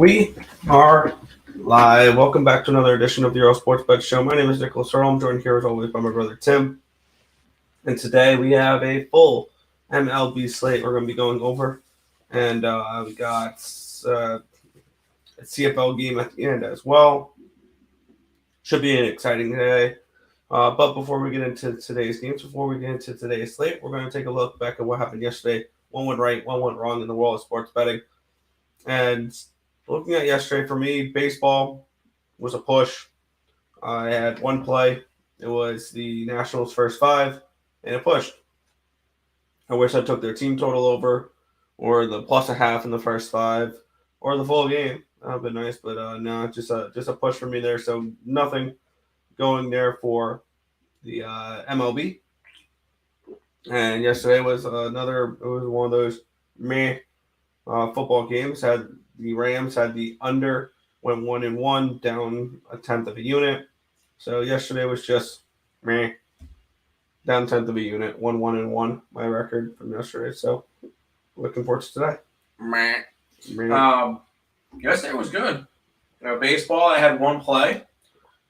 We are live. Welcome back to another edition of the Earle Sports Bet Show. My name is Nicholas Earle. I'm joined here as always by my brother Tim. And today we have a full MLB slate we're going to be going over. And we got a CFL game at the end as well. Should be an exciting day. But before we get into today's games, before we get into today's slate, we're going to take a look back at what happened yesterday. One went right, one went wrong in the world of sports betting. And looking at yesterday, for me, baseball was a push. I had one play. It was the Nationals' first five, and it pushed. I wish I took their team total over, or the plus a half in the first five, or the full game. That would have been nice, but no, just a push for me there. So nothing going there for the MLB. And yesterday was it was one of those meh football games. The Rams had the under, went 1-1, down a tenth of a unit. So yesterday was just meh, down tenth of a unit, 1-1, my record from yesterday. So looking forward to today. Meh. Yesterday was good. Baseball, I had one play,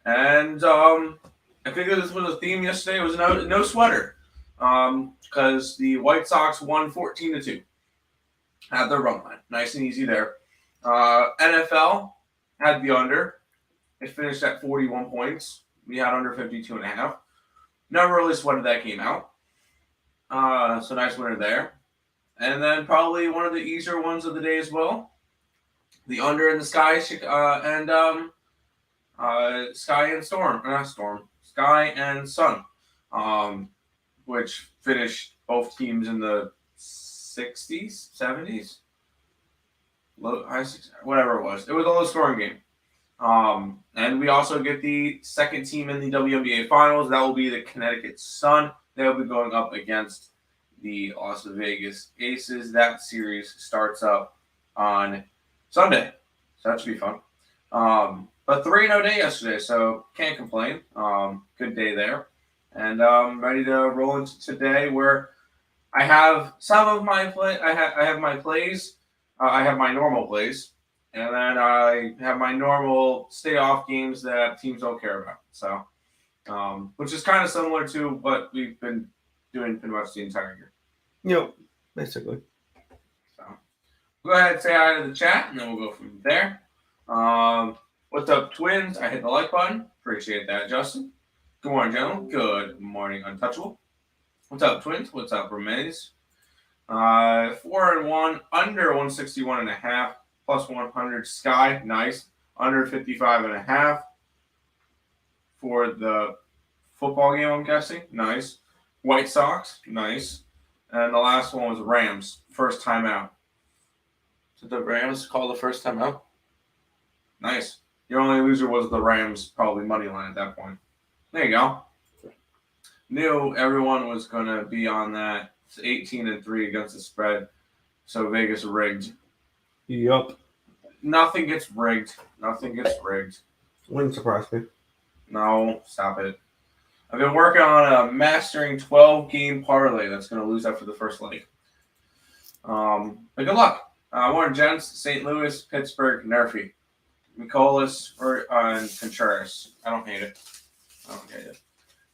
and I figured this was a theme yesterday. It was no sweater, because the White Sox won 14-2. Had their run line, nice and easy there. NFL had the under. It finished at 41 points. We had under 52.5. Never really sweated that game out. So nice winner there. And then probably one of the easier ones of the day as well. The under in the Sky Sky and Sun, which finished both teams in the 60s, 70s. Low, high, whatever it was. It was a low-scoring game. And we also get the second team in the WNBA Finals. That will be the Connecticut Sun. They'll be going up against the Las Vegas Aces. That series starts up on Sunday. So that should be fun. But 3-0 day yesterday, so can't complain. Good day there. And I'm ready to roll into today where I have some of my play. I have my plays. I have my normal plays, and then I have my normal stay off games that teams don't care about. So, which is kind of similar to what we've been doing pretty much the entire year. Yep, basically. So, go ahead and say hi to the chat, and then we'll go from there. What's up, twins? I hit the like button. Appreciate that, Justin. Good morning, gentlemen. Good morning, Untouchable. What's up, twins? What's up, Remains? 4-1, under 161.5, plus 100 Sky, nice. Under 55.5 for the football game, I'm guessing, nice. White Sox, nice. And the last one was Rams, first time out. Did the Rams call the first time out? Nice. Your only loser was the Rams, probably money line at that point. There you go. Knew everyone was going to be on that. It's 18-3 against the spread. So Vegas rigged. Yup. Nothing gets rigged. Wouldn't surprise me. No, stop it. I've been working on a mastering 12-game parlay that's going to lose after the first leg. But good luck. Warren Gents, St. Louis, Pittsburgh, Nerfy. Nicolas and Contreras. I don't hate it.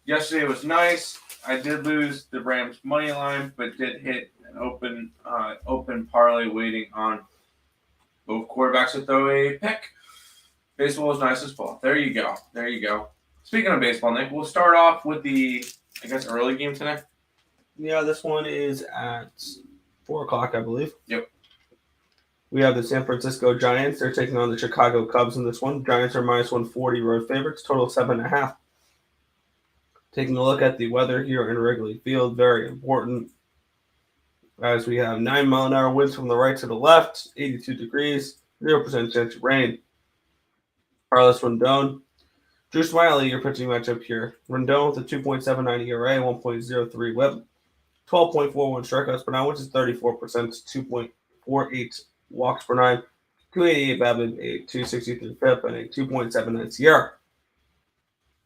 Yesterday was nice. I did lose the Rams money line, but did hit an open parlay waiting on both quarterbacks to throw a pick. Baseball was nice as well. There you go. Speaking of baseball, Nick, we'll start off with the, early game today. Yeah, this one is at 4 o'clock, I believe. Yep. We have the San Francisco Giants. They're taking on the Chicago Cubs in this one. Giants are minus 140 road favorites, total 7.5. Taking a look at the weather here in Wrigley Field, very important. As we have 9-mile-an-hour winds from the right to the left, 82 degrees, 0% chance of rain. Carlos Rendon. Drew Smiley, your pitching matchup here. Rendon with a 2.79 ERA, 1.03 whip, 12.41 strikeouts per 9, which is 34%, 2.48 walks per 9, 288 BABIP, a 263 FIP, and a 2.79 SIERA.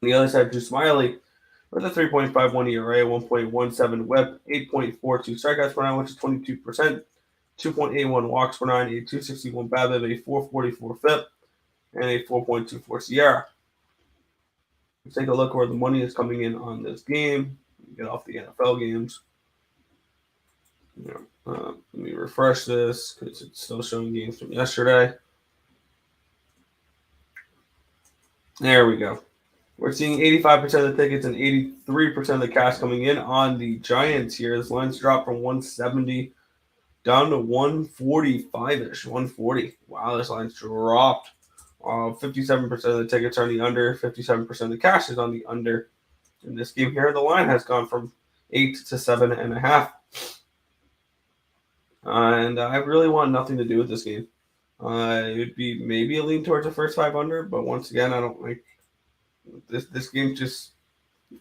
On the other side, Drew Smiley with a 3.51 ERA, 1.17 whip, 8.42 strikeouts per 9, which is 22%, 2.81 walks per nine, a 261 BABIP, a 444 FIP, and a 4.24 Sierra. Let's take a look where the money is coming in on this game. Get off the NFL games. Let me refresh this because it's still showing games from yesterday. There we go. We're seeing 85% of the tickets and 83% of the cash coming in on the Giants here. This line's dropped from 170 down to 145-ish, 140. Wow, this line's dropped. 57% of the tickets are on the under, 57% of the cash is on the under. In this game here, the line has gone from 8 to 7.5. And I really want nothing to do with this game. It would be maybe a lean towards the first 5 under, but once again, I don't like this game. Just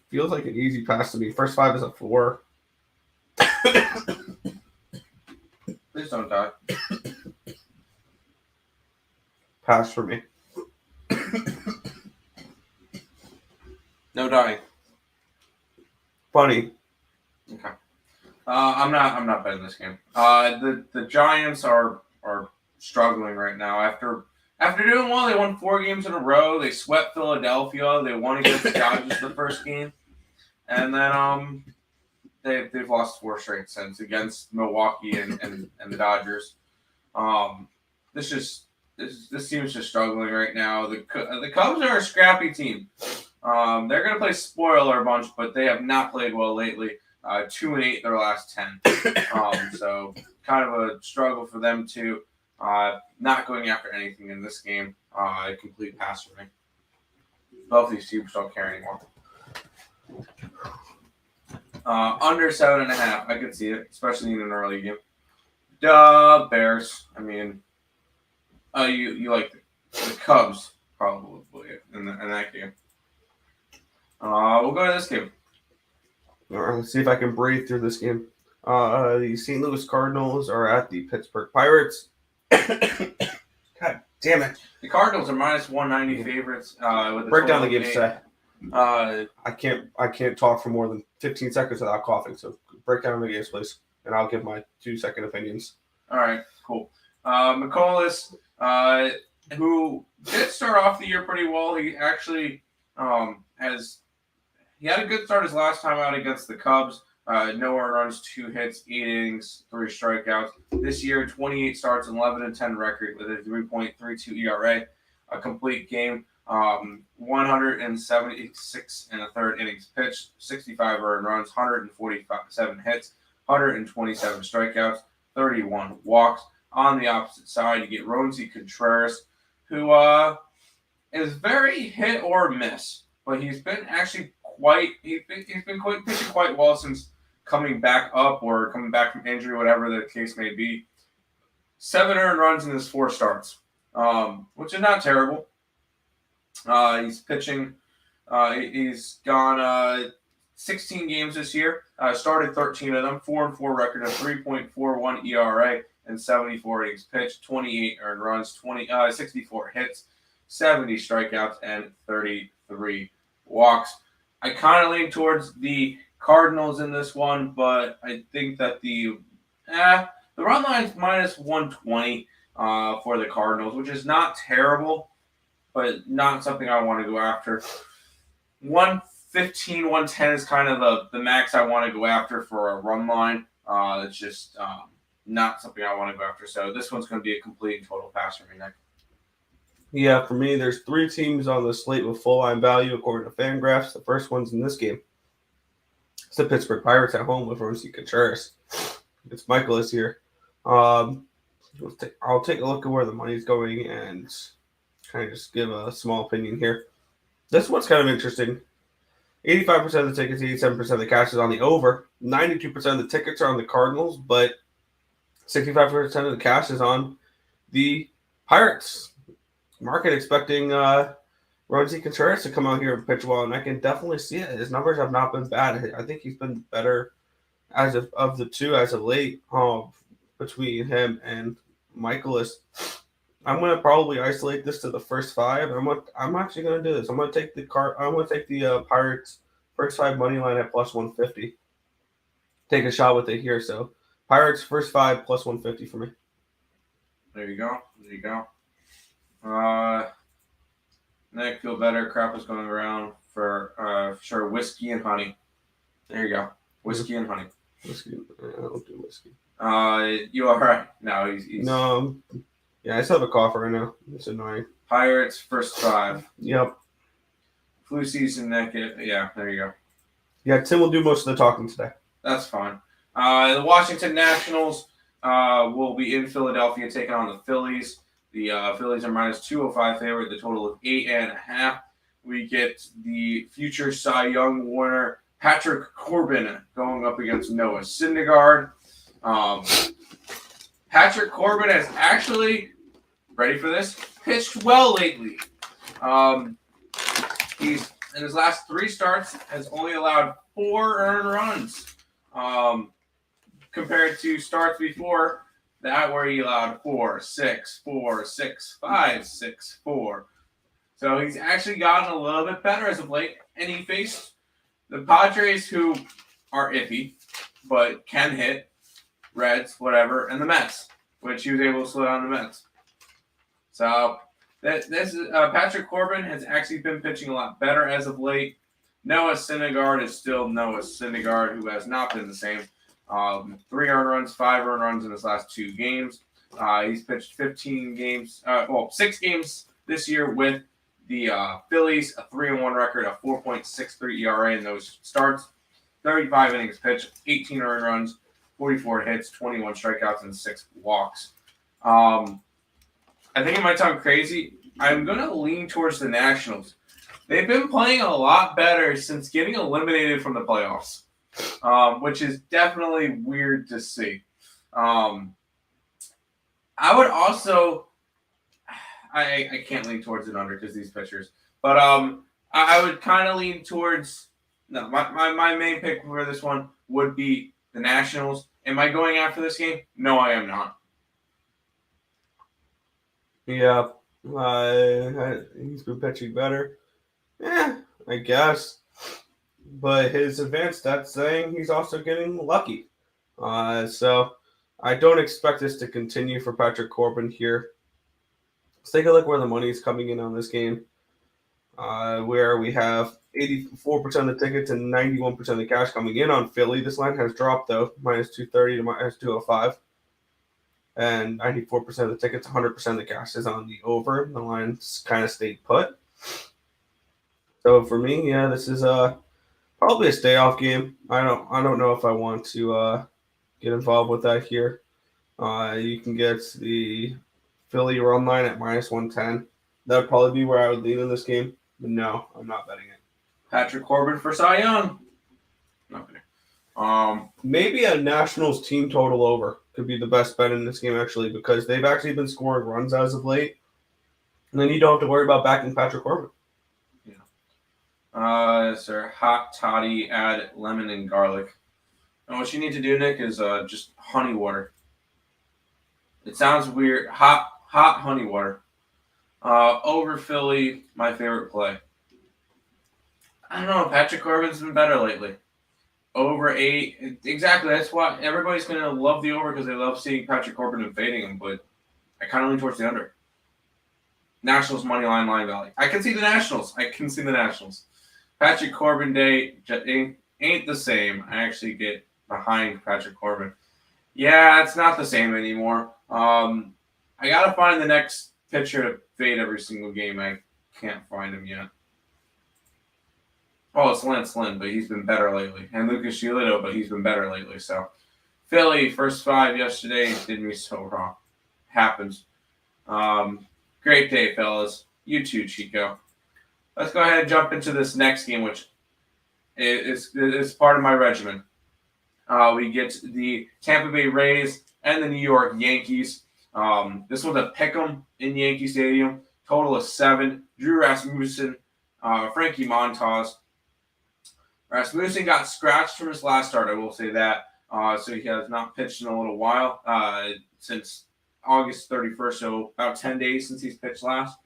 feels like an easy pass to me. First 5 is a 4. Please don't die. Pass for me. No dying. Funny. Okay. I'm not betting this game. The Giants are struggling right now. After doing well, they won 4 games in a row. They swept Philadelphia. They won against the Dodgers the first game, and then they've lost 4 straight since against Milwaukee and the Dodgers. This team is just struggling right now. The Cubs are a scrappy team. They're going to play spoiler a bunch, but they have not played well lately. 2-8 their last 10. So kind of a struggle for them too. Not going after anything in this game. A complete pass for me. Both these teams don't care anymore. Under 7.5. I could see it, especially in an early game. Bears. I mean, you like the Cubs probably in that game. We'll go to this game. All right, let's see if I can breathe through this game. The St. Louis Cardinals are at the Pittsburgh Pirates. God damn it. The Cardinals are minus 190 favorites. With Break down the game today. I can't talk for more than 15 seconds without coughing, so break down the games, please, and I'll give my 2-second opinions. All right, cool. McCullis, who did start off the year pretty well. He actually he had a good start his last time out against the Cubs. No earned runs, 2 hits, 8 innings, 3 strikeouts. This year, 28 starts, 11-10 record with a 3.32 ERA. A complete game, 176 and a third innings pitched, 65 earned runs, 147 hits, 127 strikeouts, 31 walks. On the opposite side, you get Roansy Contreras, who is very hit or miss, but he's been actually pitching quite well since coming back up or coming back from injury, whatever the case may be. 7 earned runs in his 4 starts, which is not terrible. He's pitching. He's gone 16 games this year. Started 13 of them. 4-4 record of 3.41 ERA and 74 innings pitched. 28 earned runs. 64 hits. 70 strikeouts and 33 walks. I kind of lean towards the Cardinals in this one, but I think that the run line's minus 120 for the Cardinals, which is not terrible, but not something I want to go after. 115, 110 is kind of the max I want to go after for a run line. It's just not something I want to go after. So this one's going to be a complete and total pass for me, Nick. Yeah, for me, there's 3 teams on the slate with full line value according to Fangraphs. The first one's in this game. It's the Pittsburgh Pirates at home with Roansy Contreras. It's Michaelis here. I'll take a look at where the money's going and kind of just give a small opinion here. This one's kind of interesting. 85% of the tickets, 87% of the cash is on the over. 92% of the tickets are on the Cardinals, but 65% of the cash is on the Pirates. Market expecting Roansy Contreras to come out here and pitch well, and I can definitely see it. His numbers have not been bad. I think he's been better of the two as of late between him and Michaelis. I'm going to probably isolate this to the first 5. I'm actually going to do this. I'm going to take the Pirates first 5 money line at plus 150. Take a shot with it here. So Pirates first 5 plus 150 for me. There you go. Nick, feel better. Crap is going around for sure. Whiskey and honey. There you go. Whiskey and honey. Whiskey. I don't do whiskey. You all right? No, he's No. Yeah, I still have a cough right now. It's annoying. Pirates first 5. Yep. Flu season, Nick. Yeah, there you go. Yeah, Tim will do most of the talking today. That's fine. The Washington Nationals will be in Philadelphia taking on the Phillies. The Phillies are minus 205 favorite, the total of 8.5. We get the future Cy Young winner, Patrick Corbin, going up against Noah Syndergaard. Patrick Corbin has actually, ready for this, pitched well lately. He's in his last 3 starts has only allowed 4 earned runs, compared to starts before that where he allowed 4, 6, 4, 6, 5, 6, 4. So he's actually gotten a little bit better as of late, and he faced the Padres, who are iffy but can hit, Reds, whatever, and the Mets, which he was able to slow down the Mets. So this is Patrick Corbin has actually been pitching a lot better as of late. Noah Syndergaard is still Noah Syndergaard, who has not been the same. 3 earned runs, 5 earned runs in his last 2 games. He's pitched 15 games, 6 games this year with the Phillies, a 3-1 record, a 4.63 ERA in those starts. 35 innings pitched, 18 earned runs, 44 hits, 21 strikeouts, and 6 walks. I think it might sound crazy. I'm going to lean towards the Nationals. They've been playing a lot better since getting eliminated from the playoffs, which is definitely weird to see. I would also, I can't lean towards it under because these pitchers, but I would kind of lean towards, no, my main pick for this one would be the Nationals. Am I going after this game? No, I am not. Yeah, he's been pitching better. Yeah, I guess. But his advanced stats saying he's also getting lucky. So I don't expect this to continue for Patrick Corbin here. Let's take a look where the money is coming in on this game. Where we have 84% of the tickets and 91% of the cash coming in on Philly. This line has dropped, though, minus 230 to minus 205. And 94% of the tickets, 100% of the cash is on the over. The line's kind of stayed put. So for me, yeah, this is probably a stay off game. I don't know if I want to get involved with that here. You can get the Philly run line at minus 110. That would probably be where I would lean in this game. But no, I'm not betting it. Patrick Corbin for Cy Young. Okay. Maybe a Nationals team total over could be the best bet in this game, actually, because they've actually been scoring runs as of late. And then you don't have to worry about backing Patrick Corbin. Sir, hot toddy, add lemon and garlic. And what you need to do, Nick, is just honey water. It sounds weird. Hot honey water. Over Philly, my favorite play. I don't know. Patrick Corbin's been better lately. Over 8. Exactly. That's why everybody's going to love the over because they love seeing Patrick Corbin and fading him. But I kind of lean towards the under. Nationals money line value. I can see the Nationals. Patrick Corbin day ain't the same. I actually get behind Patrick Corbin. Yeah, it's not the same anymore. I got to find the next pitcher to fade every single game. I can't find him yet. Oh, it's Lance Lynn, but he's been better lately. And Lucas Giolito, but he's been better lately. So, Philly, first 5 yesterday, did me so wrong. Happens. Great day, fellas. You too, Chico. Let's go ahead and jump into this next game, which is part of my regimen. We get the Tampa Bay Rays and the New York Yankees. This one's a pick'em in Yankee Stadium. Total of 7. Drew Rasmussen, Frankie Montas. Rasmussen got scratched from his last start, I will say that. So he has not pitched in a little while, since August 31st, so about 10 days since he's pitched last.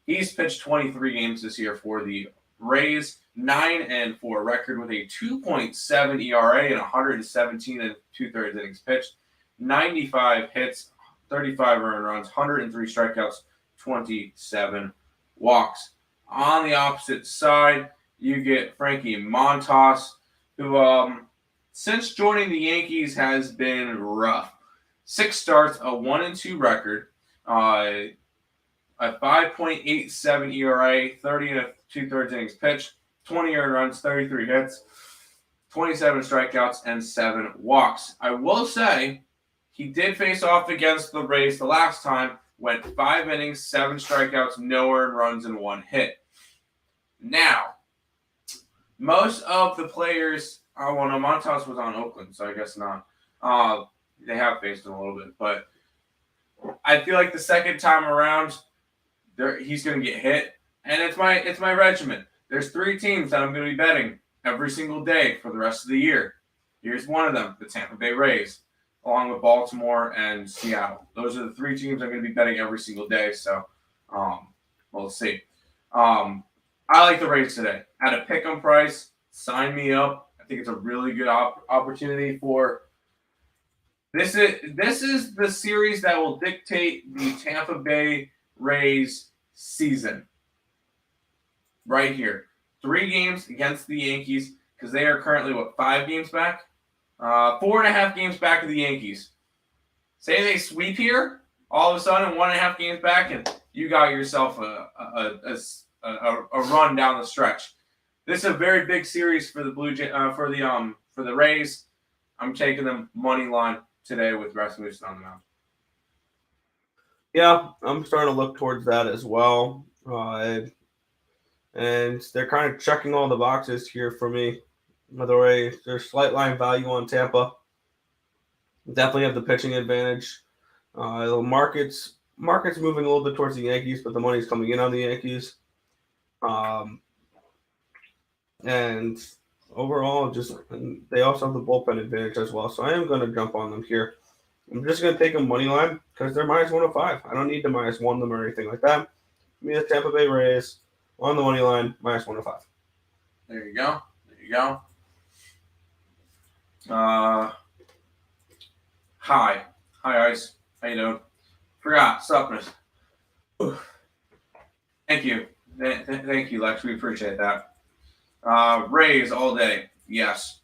He's pitched 23 games this year for the Rays 9-4 record with a 2.7 ERA and 117 and 2/3 innings pitched, 95 hits, 35 earned runs, 103 strikeouts, 27 walks. On the opposite side, you get Frankie Montas, who since joining the Yankees has been rough. 6 starts, a 1-2 record, a 5.87 ERA, 30 and 2/3 innings pitched, 20 earned runs, 33 hits, 27 strikeouts, and 7 walks. I will say he did face off against the Rays the last time, went 5 innings, 7 strikeouts, no earned runs, and 1 hit. Now, most of the players, no, Montas was on Oakland, so I guess not. They have faced him a little bit, but I feel like the second time around, he's going to get hit, and it's my regimen. There's 3 teams that I'm going to be betting every single day for the rest of the year. Here's one of them, the Tampa Bay Rays, along with Baltimore and Seattle. Those are the 3 teams I'm going to be betting every single day, so we'll see. I like the Rays today. At a pick'em price, sign me up. I think it's a really good opportunity for this is the series that will dictate the Tampa Bay Rays season. Right here. 3 games against the Yankees, because they are currently, 5 games back? 4.5 games back of the Yankees. Say they sweep here, all of a sudden 1.5 games back, and you got yourself a run down the stretch. This is a very big series for the for the Rays. I'm taking them money line today with Rasmussen on the mound. Yeah, I'm starting to look towards that as well. And they're kind of checking all the boxes here for me. By the way, there's slight line value on Tampa. Definitely have the pitching advantage. The market's moving a little bit towards the Yankees, but the money's coming in on the Yankees. And overall, they also have the bullpen advantage as well. So I am going to jump on them here. I'm just going to take them money line because they're minus 105. I don't need to minus 1 them or anything like that. Give me the Tampa Bay Rays on the money line, minus 105. There you go. Hi, Ice. How you doing? Forgot supplements. Thank you, Lex. We appreciate that. Rays all day. Yes.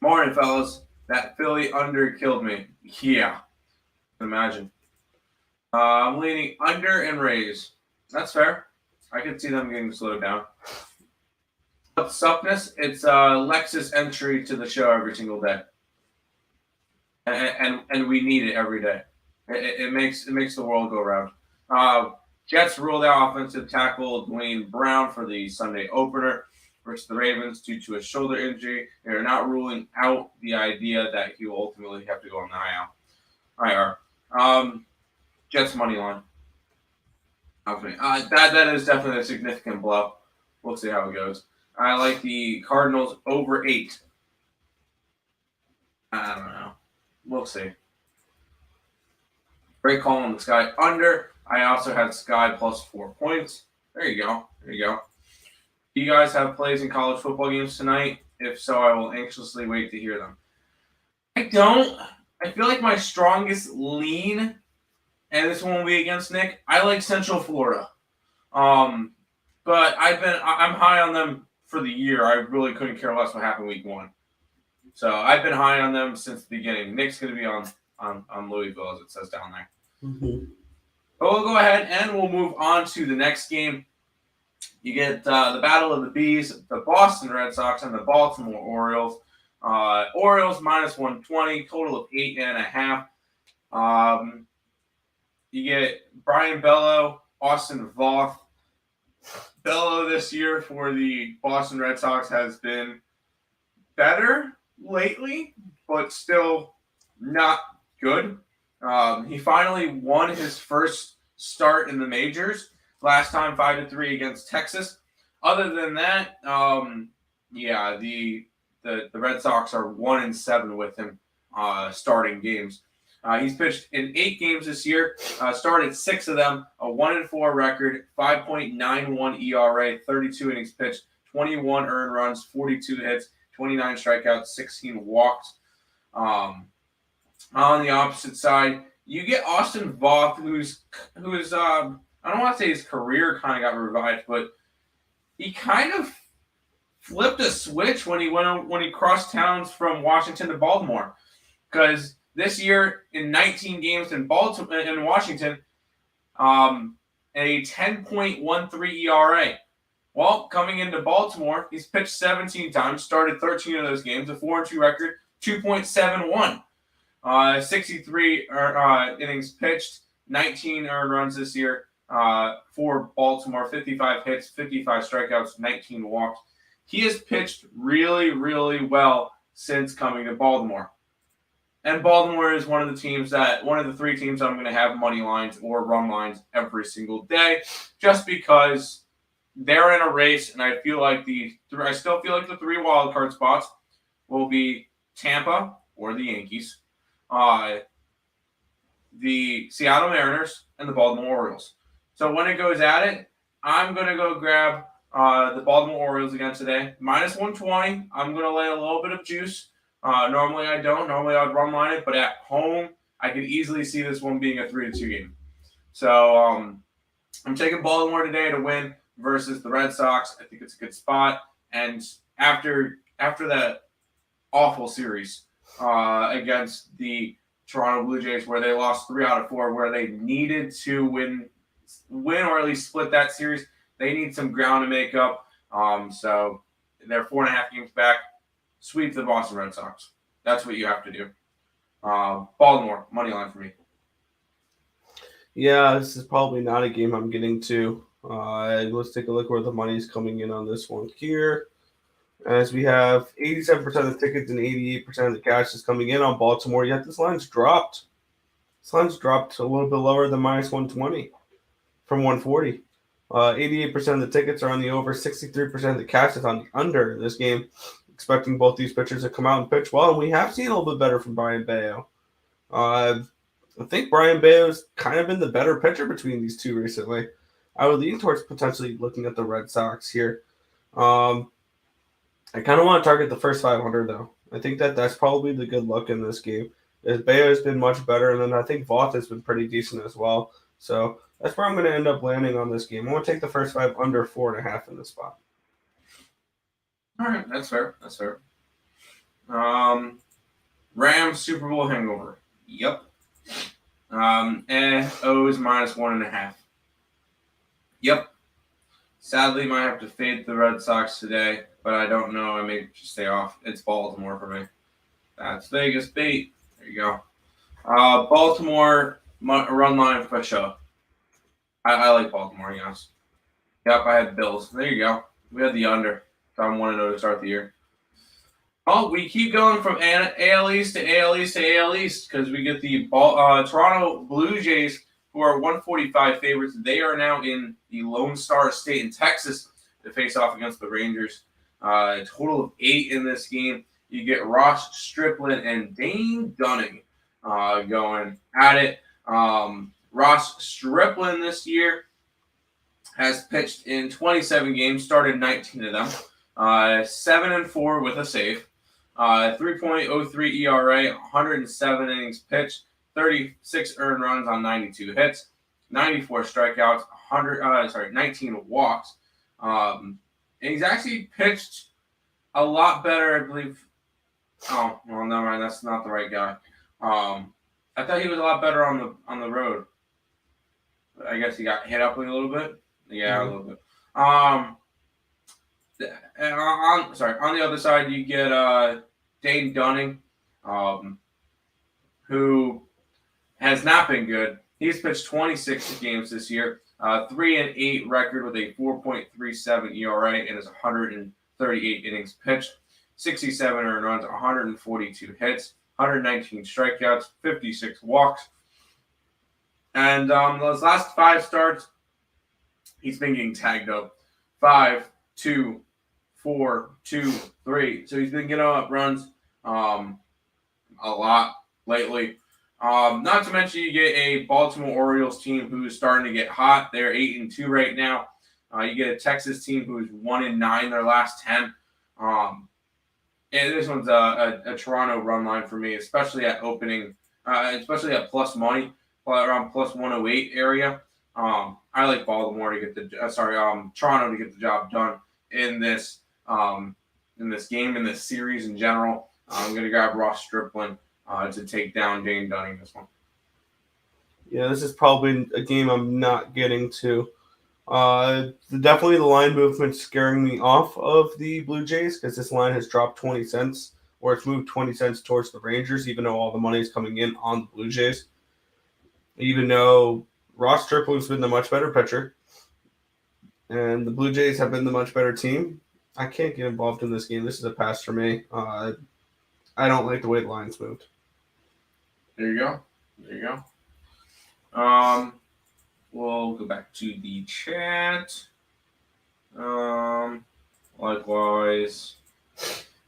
Morning, fellas. That Philly under killed me. Yeah. Imagine. I'm leaning under and Rays. That's fair. I can see them getting slowed down. But Suppness, it's Lex's entry to the show every single day. And we need it every day. It makes the world go round. Jets ruled out offensive tackle Dwayne Brown for the Sunday opener versus the Ravens due to a shoulder injury. They are not ruling out the idea that he will ultimately have to go on the IR. Jets money line. That is definitely a significant blow. We'll see how it goes. I like the Cardinals over 8. I don't know. We'll see. Great call on the Sky under. I also had Sky plus 4 points. There you go. Do you guys have plays in college football games tonight? If so, I will anxiously wait to hear them. I don't. I feel like my strongest lean, and this one will be against Nick, I like Central Florida. But I'm high on them for the year. I really couldn't care less what happened week 1. So I've been high on them since the beginning. Nick's going to be on Louisville, as it says down there. Mm-hmm. But we'll go ahead and we'll move on to the next game. You get the Battle of the Bees, the Boston Red Sox, and the Baltimore Orioles. Orioles minus 120, total of 8.5. You get Brian Bello, Austin Voth. Bello this year for the Boston Red Sox has been better lately, but still not good. He finally won his first start in the majors. Last time 5-3 against Texas. Other than that, the Red Sox are 1-7 with him starting games. He's pitched in 8 games this year, started 6 of them, a 1-4 record, 5.91 ERA, 32 innings pitched, 21 earned runs, 42 hits, 29 strikeouts, 16 walks. On the opposite side, you get Austin Voth, who's I don't want to say his career kind of got revived, but he kind of flipped a switch when he crossed towns from Washington to Baltimore, because this year in 19 games in Washington, a 10.13 ERA. Well, coming into Baltimore, he's pitched 17 times, started 13 of those games, a 4-2 record, 2.71. 63 innings pitched, 19 earned runs this year for Baltimore, 55 hits, 55 strikeouts, 19 walks. He has pitched really, really well since coming to Baltimore. And Baltimore is one of the 3 teams I'm going to have money lines or run lines every single day, just because they're in a race, and I still feel like the 3 wild card spots will be Tampa or the Yankees, the Seattle Mariners, and the Baltimore Orioles. So when it goes at it, I'm going to go grab the Baltimore Orioles again today. Minus 120. I'm going to lay a little bit of juice. Normally I don't. Normally I would run line it, but at home, I could easily see this one being a 3-2 game. So I'm taking Baltimore today to win versus the Red Sox. I think it's a good spot. And after that awful series against the Toronto Blue Jays, where they lost 3 out of 4, where they needed to win or at least split that series, they need some ground to make up. So they're 4.5 games back. Sweep the Boston Red Sox. That's what you have to do. Baltimore, money line for me. Yeah, this is probably not a game I'm getting to. Let's take a look where the money's coming in on this one here. As we have 87% of the tickets and 88% of the cash is coming in on Baltimore, yet this line's dropped. This line's dropped a little bit lower than minus 120 from 140. 88% of the tickets are on the over, 63% of the cash is on the under in this game. Expecting both these pitchers to come out and pitch well, and we have seen a little bit better from Brayan Bello. I think Brayan Bello's kind of been the better pitcher between these two recently. I would lean towards potentially looking at the Red Sox here. I kind of want to target the first 500, though. I think that's probably the good look in this game. Bello has been much better, and then I think Voth has been pretty decent as well. So that's where I'm going to end up landing on this game. I'm going to take the first 5 under 4.5 in this spot. All right, that's fair. Rams Super Bowl hangover. Yep. O's minus 1.5. Yep. Sadly, might have to fade the Red Sox today, but I don't know. I may just stay off. It's Baltimore for me. That's Vegas bait. There you go. Baltimore run line for sure. I like Baltimore, yes. Yep, I had Bills. There you go. We had the under. So I'm 1-0 to start the year. Oh, we keep going from AL East to AL East to AL East because we get the Toronto Blue Jays, who are 145 favorites. They are now in the Lone Star State in Texas to face off against the Rangers. A total of 8 in this game. You get Ross Stripling and Dane Dunning going at it. Ross Stripling this year has pitched in 27 games, started 19 of them. 7-4 with a save. 3.03 ERA, 107 innings pitched, 36 earned runs on 92 hits, 94 strikeouts, 19 walks. And he's actually pitched a lot better, I believe. Oh, well, never mind. That's not the right guy. I thought he was a lot better on the road. I guess he got hit up a little bit. Yeah, a little bit. On the other side, you get Dane Dunning, who has not been good. He's pitched 26 games this year, 3-8 record with a 4.37 ERA and his 138 innings pitched, 67 earned runs, 142 hits, 119 strikeouts, 56 walks. And those last 5 starts, he's been getting tagged up. 5, 2, 4, 2, 3. So he's been getting up runs a lot lately. Not to mention you get a Baltimore Orioles team who's starting to get hot. They're 8-2 right now. You get a Texas team who's 1-9 their last 10. And this one's a Toronto run line for me, especially at opening, especially at plus money, around plus 108 area. I like Baltimore to get Toronto to get the job done in this game, in this series in general. I'm going to grab Ross Stripling to take down Dane Dunning this one. Yeah, this is probably a game I'm not getting to. Definitely the line movement scaring me off of the Blue Jays because this line has dropped 20 cents, or it's moved 20 cents towards the Rangers, even though all the money is coming in on the Blue Jays. Even though Ross Stripling's been the much better pitcher, and the Blue Jays have been the much better team, I can't get involved in this game. This is a pass for me. I don't like the way the line's moved. There you go. We'll go back to the chat. Likewise.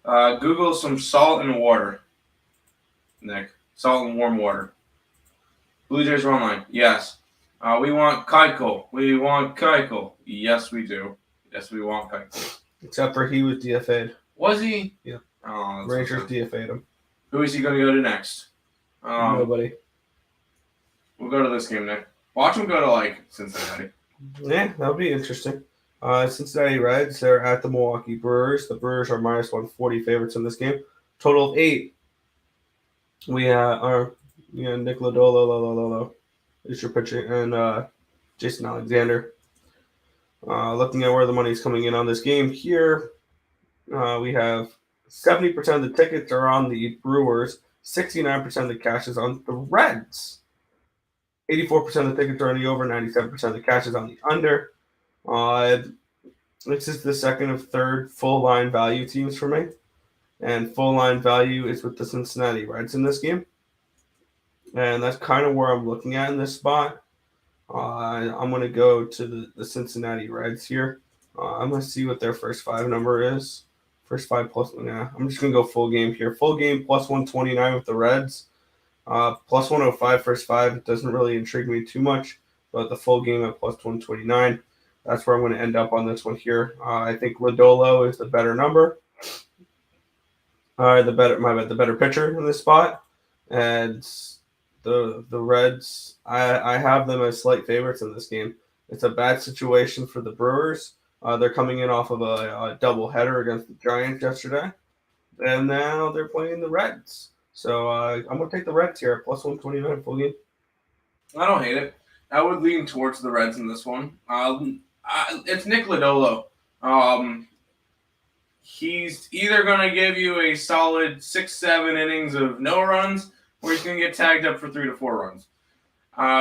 Google some salt and water. Nick. Salt and warm water. Blue Jays run line. Yes. We want Keuchel. Yes, we do. Yes, we want Keuchel. Except for he was DFA'd. Was he? Yeah. Oh, Rangers DFA'd him. Who is he going to go to next? Nobody. We'll go to this game, Nick. Watch him go to, Cincinnati. Yeah, that would be interesting. Cincinnati Reds, they're at the Milwaukee Brewers. The Brewers are minus 140 favorites in this game. Total of 8. We are Nick Lodolo is your pitcher, and Jason Alexander. Looking at where the money is coming in on this game here, we have 70% of the tickets are on the Brewers, 69% of the cash is on the Reds. 84% of the tickets are on the over, 97% of the cash is on the under. This is the second of third full line value teams for me. And full line value is with the Cincinnati Reds in this game. And that's kind of where I'm looking at in this spot. I'm going to go to the Cincinnati Reds here. I'm going to see what their first 5 number is. First 5 plus, yeah. I'm just going to go full game here. Full game plus 129 with the Reds. Plus 105 first 5. It doesn't really intrigue me too much, but the full game at plus 129. That's where I'm going to end up on this one here. I think Lodolo is the better number. The better pitcher in this spot. And the Reds, I have them as slight favorites in this game. It's a bad situation for the Brewers. They're coming in off of a doubleheader against the Giants yesterday. And now they're playing the Reds. So I'm going to take the Reds here at plus 129 full game. I don't hate it. I would lean towards the Reds in this one. It's Nick Lodolo. He's either going to give you a solid 6-7 innings of no runs, or he's going to get tagged up for 3 to 4 runs.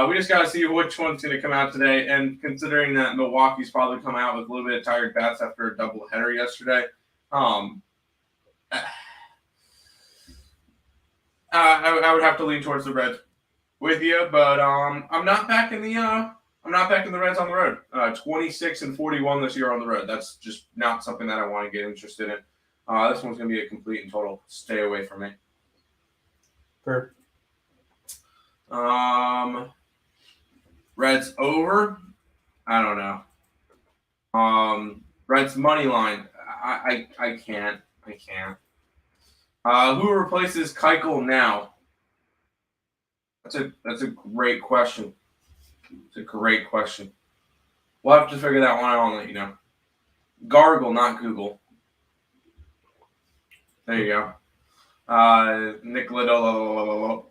We just got to see which one's going to come out today. And considering that Milwaukee's probably come out with a little bit of tired bats after a doubleheader yesterday, I would have to lean towards the Reds with you, but I'm not backing the Reds on the road. 26-41 this year on the road. That's just not something that I want to get interested in. This one's going to be a complete and total stay away from me. Fair. Reds over. I don't know. Reds money line. I can't. Who replaces Keuchel now? That's a great question. It's a great question. We'll have to figure that one out. I'll let you know. Gargle, not Google. There you go. Nick Lodolo.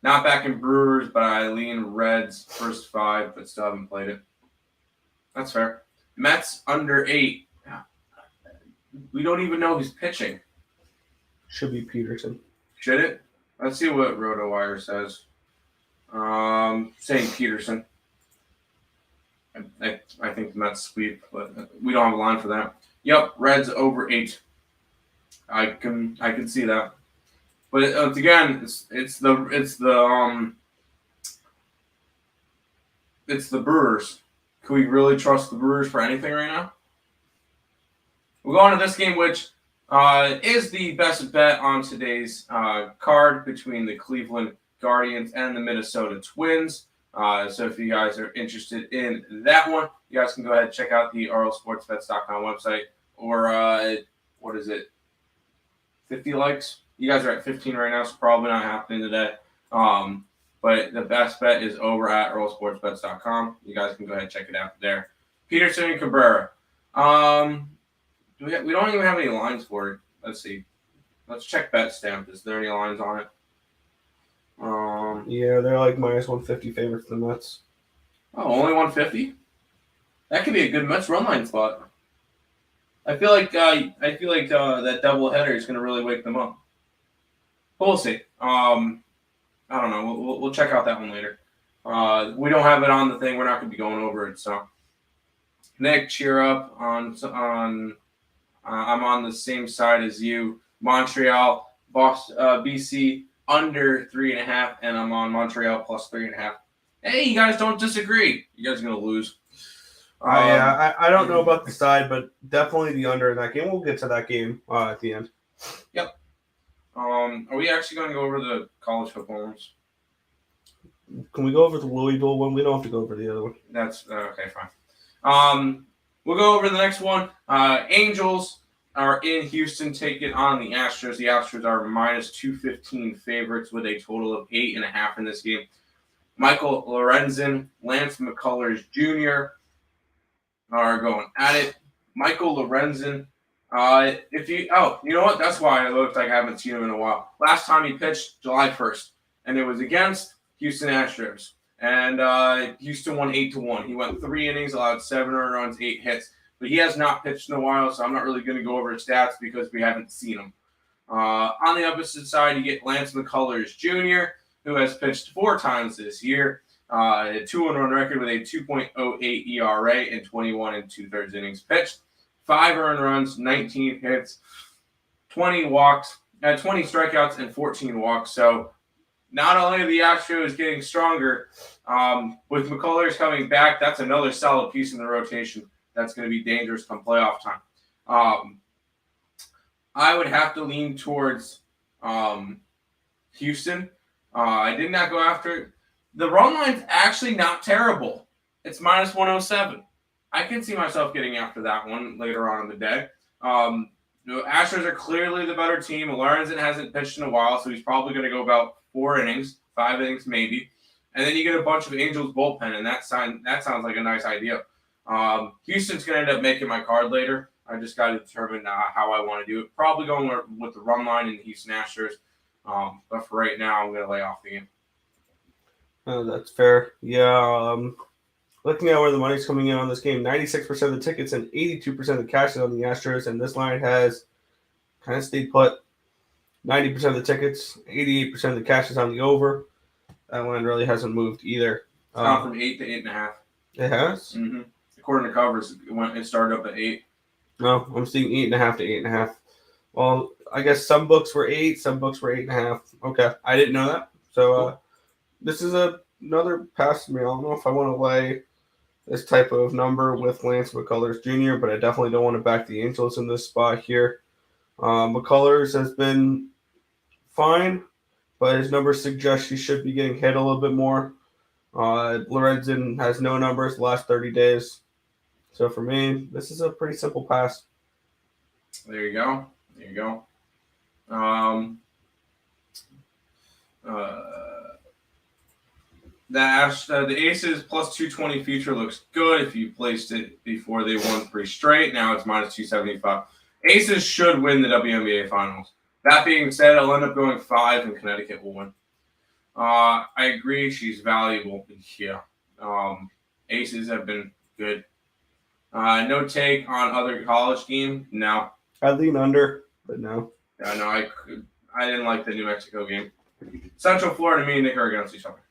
Not back in Brewers, but I lean Reds first 5, but still haven't played it. That's fair. Mets under 8. We don't even know who's pitching. Should be Peterson. Should it? Let's see what RotoWire says. Saying Peterson. I think the Mets sweep, but we don't have a line for that. Yep, Reds over 8. I can see that. But again, it's the Brewers. Can we really trust the Brewers for anything right now? We'll go on to this game, which is the best bet on today's card between the Cleveland Guardians, and the Minnesota Twins. So if you guys are interested in that one, you guys can go ahead and check out the EarleSportsBets.com website. Or, what is it, 50 likes? You guys are at 15 right now, so probably not happening today. But the best bet is over at EarleSportsBets.com. You guys can go ahead and check it out there. Peterson and Cabrera. We don't even have any lines for it. Let's see. Let's check bet stamp. Is there any lines on it? Yeah, they're like minus 150 favorites for the Mets. Oh, only 150? That could be a good Mets run line spot. I feel like that double header is going to really wake them up. But we'll see. I don't know. We'll check out that one later. We don't have it on the thing. We're not going to be going over it. So, Nick, cheer up on. I'm on the same side as you. Montreal, Boston, BC under 3.5, and I'm on Montreal plus 3.5. Hey, you guys don't disagree. You guys are gonna lose. Yeah, I don't know about the side, but definitely the under in that game. We'll get to that game at the end. Yep. Are we actually going to go over the college football ones? Can we go over the Louisville one? We don't have to go over the other one. That's okay. Fine. We'll go over the next one. Angels are in Houston, taking on the Astros. The Astros are minus 215 favorites with a total of 8.5 in this game. Michael Lorenzen, Lance McCullers Jr. are going at it. Michael Lorenzen, you know what? That's why I looked like I haven't seen him in a while. Last time he pitched, July 1st, and it was against Houston Astros. And Houston won 8-1. He went 3 innings, allowed 7 earned runs, 8 hits. But he has not pitched in a while, so I'm not really going to go over his stats because we haven't seen him. On the opposite side, you get Lance McCullers Jr., who has pitched 4 times this year. A 2-1 record with a 2.08 ERA and 21 2/3 innings pitched. 5 earned runs, 19 hits, 20 walks, 20 strikeouts, and 14 walks. So not only are the Astros getting stronger, with McCullers coming back, that's another solid piece in the rotation that's going to be dangerous come playoff time. I would have to lean towards Houston. I did not go after it. The run line's actually not terrible. It's minus 107. I can see myself getting after that one later on in the day. The Astros are clearly the better team. Lorenzen hasn't pitched in a while, so he's probably going to go about 4 innings, 5 innings maybe. And then you get a bunch of Angels bullpen, and that sounds like a nice idea. Houston's going to end up making my card later. I just got to determine how I want to do it. Probably going with the run line in the Houston Astros. But for right now, I'm going to lay off the game. That's fair. Yeah. Looking at where the money's coming in on this game, 96% of the tickets and 82% of the cash is on the Astros, and this line has kind of stayed put. 90% of the tickets, 88% of the cash is on the over. That line really hasn't moved either. It's gone from 8 to 8.5. It has? Mm-hmm. According to covers, it started up at 8. No, I'm seeing 8.5 to 8.5. Well, I guess some books were 8, some books were 8.5. Okay, I didn't know that. So this is another pass for me. I don't know if I want to lay this type of number with Lance McCullers Jr., but I definitely don't want to back the Angels in this spot here. McCullers has been fine, but his numbers suggest he should be getting hit a little bit more. Lorenzen has no numbers the last 30 days. So for me, this is a pretty simple pass. There you go. The Aces plus 220 future looks good if you placed it before they won 3 straight. Now it's minus 275. Aces should win the WNBA finals. That being said, I'll end up going 5 and Connecticut will win. I agree. She's valuable. Yeah. Aces have been good. No take on other college game. No. I lean under, but no. No, I didn't like the New Mexico game. Central Florida, me and Nick are against each other.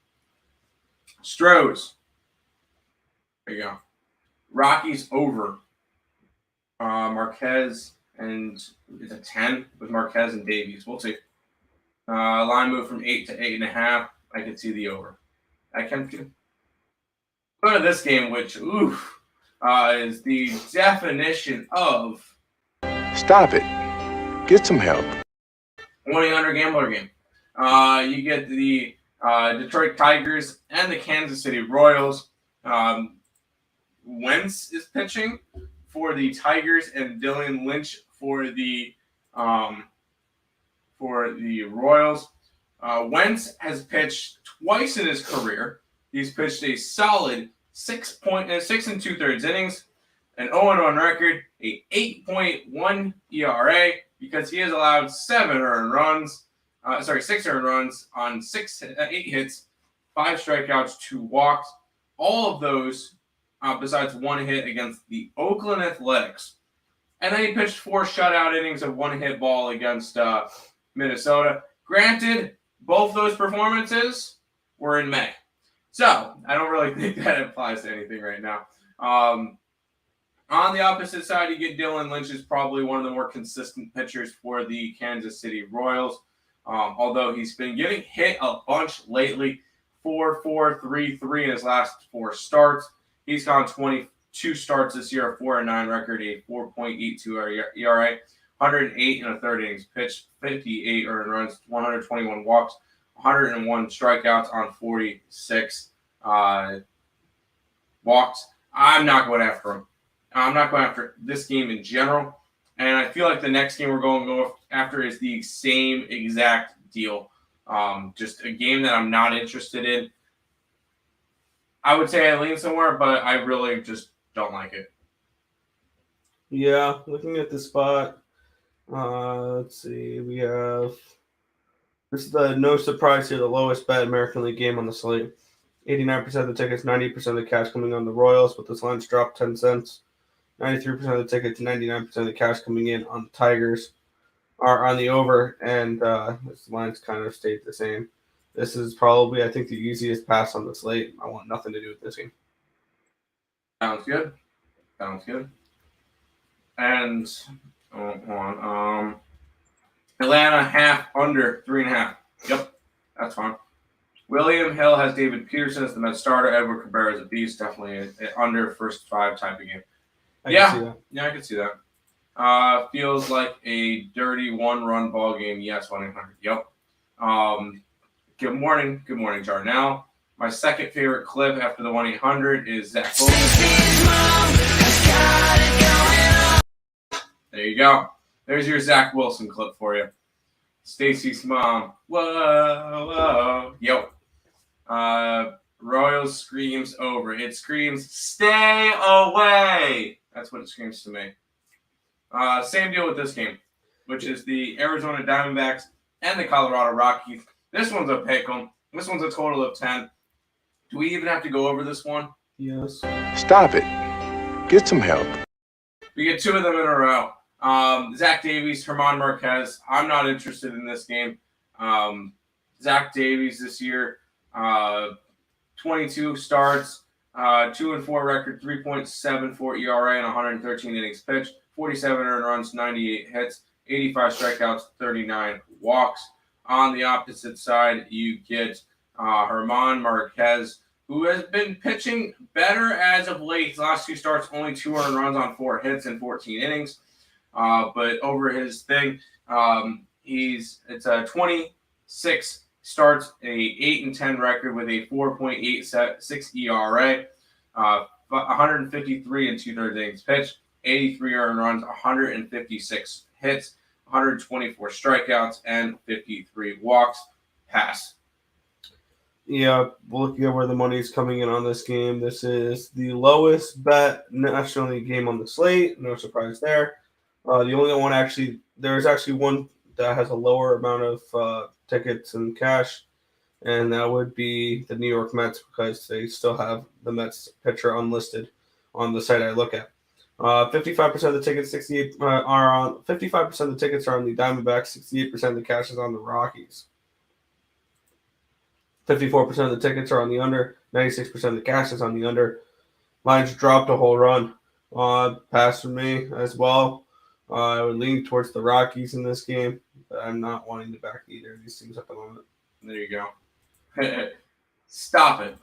Stros. There you go. Rockies over. Marquez and it's a 10 with Marquez and Davies. We'll see. Line move from 8 to 8.5. I can see the over. I can too. Go to this game, which is the definition of stop it. Get some help. 1-800 gambler game. You get the Detroit Tigers, and the Kansas City Royals. Wentz is pitching for the Tigers, and Lynch for the Royals. Wentz has pitched twice in his career. He's pitched a solid 6 2/3 innings, an 0-1 record, a 8.1 ERA, because he has allowed 6 earned runs on 8 hits, 5 strikeouts, 2 walks. All of those, besides 1 hit against the Oakland Athletics. And then he pitched 4 shutout innings of 1-hit ball against Minnesota. Granted, both those performances were in May. So I don't really think that applies to anything right now. On the opposite side, you get Lynch, is probably one of the more consistent pitchers for the Kansas City Royals. Although he's been getting hit a bunch lately, 4-4, 3-3 in his last 4 starts. He's gone 22 starts this year, a 4-9 record, a 4.82 ERA, 108 and a third innings pitched, 58 earned runs, 121 walks, 101 strikeouts on 46 walks. I'm not going after him. I'm not going after this game in general. And I feel like the next game we're going to go after is the same exact deal. Just a game that I'm not interested in. I would say I lean somewhere, but I really just don't like it. Yeah, looking at the spot, let's see. We have this is the no surprise here, the lowest bet American League game on the slate. 89% of the tickets, 90% of the cash coming on the Royals, but this line's dropped 10 cents. 93% of the tickets, 99% of the cash coming in on the Tigers are on the over, and this line's kind of stayed the same. This is probably, I think, the easiest pass on the slate. I want nothing to do with this game. Sounds good. And Atlanta half under 3.5. Yep, that's fine. William Hill has David Peterson as the Mets starter. Edward Cabrera is a beast. Definitely an under first 5 type of game. I can see that. Feels like a dirty 1-run ball game. Yes, 1-800. Yep. Good morning, Jarnell. My second favorite clip after the 1-800 is Zach Wilson. There you go. There's your Zach Wilson clip for you. Stacy's mom. Whoa. Yep. Royals screams over. It screams, stay away. That's what it screams to me. Same deal with this game, which is the Arizona Diamondbacks and the Colorado Rockies. This one's a pick'em. This one's a total of 10. Do we even have to go over this one? Yes. Stop it. Get some help. We get 2 of them in a row. Zach Davies, Herman Marquez. I'm not interested in this game. Zach Davies this year, 22 starts, 2-4 record, 3.74 ERA, and 113 innings pitched, 47 earned runs, 98 hits, 85 strikeouts, 39 walks. On the opposite side, you get Herman Marquez, who has been pitching better as of late. His last 2 starts, only 2 earned runs on 4 hits and 14 innings. But over his thing, it's a 26 starts, a 8-10 record with a 4.86 ERA, 153 and 2/3 innings pitched, 83 earned runs, 156 hits, 124 strikeouts, and 53 walks. Pass. Yeah, looking at where the money's coming in on this game, this is the lowest bet National League game on the slate. No surprise there. The only one there's actually one that has a lower amount of tickets and cash, and that would be the New York Mets, because they still have the Mets pitcher unlisted on the site I look at. 55% of the tickets, 68 are on. 55% of the tickets are on the Diamondbacks. 68% of the cash is on the Rockies. 54% of the tickets are on the under. 96% of the cash is on the under. Lines dropped a whole run. Pass from me as well. I would lean towards the Rockies in this game, but I'm not wanting to back either of these teams at the moment. There you go. Stop it.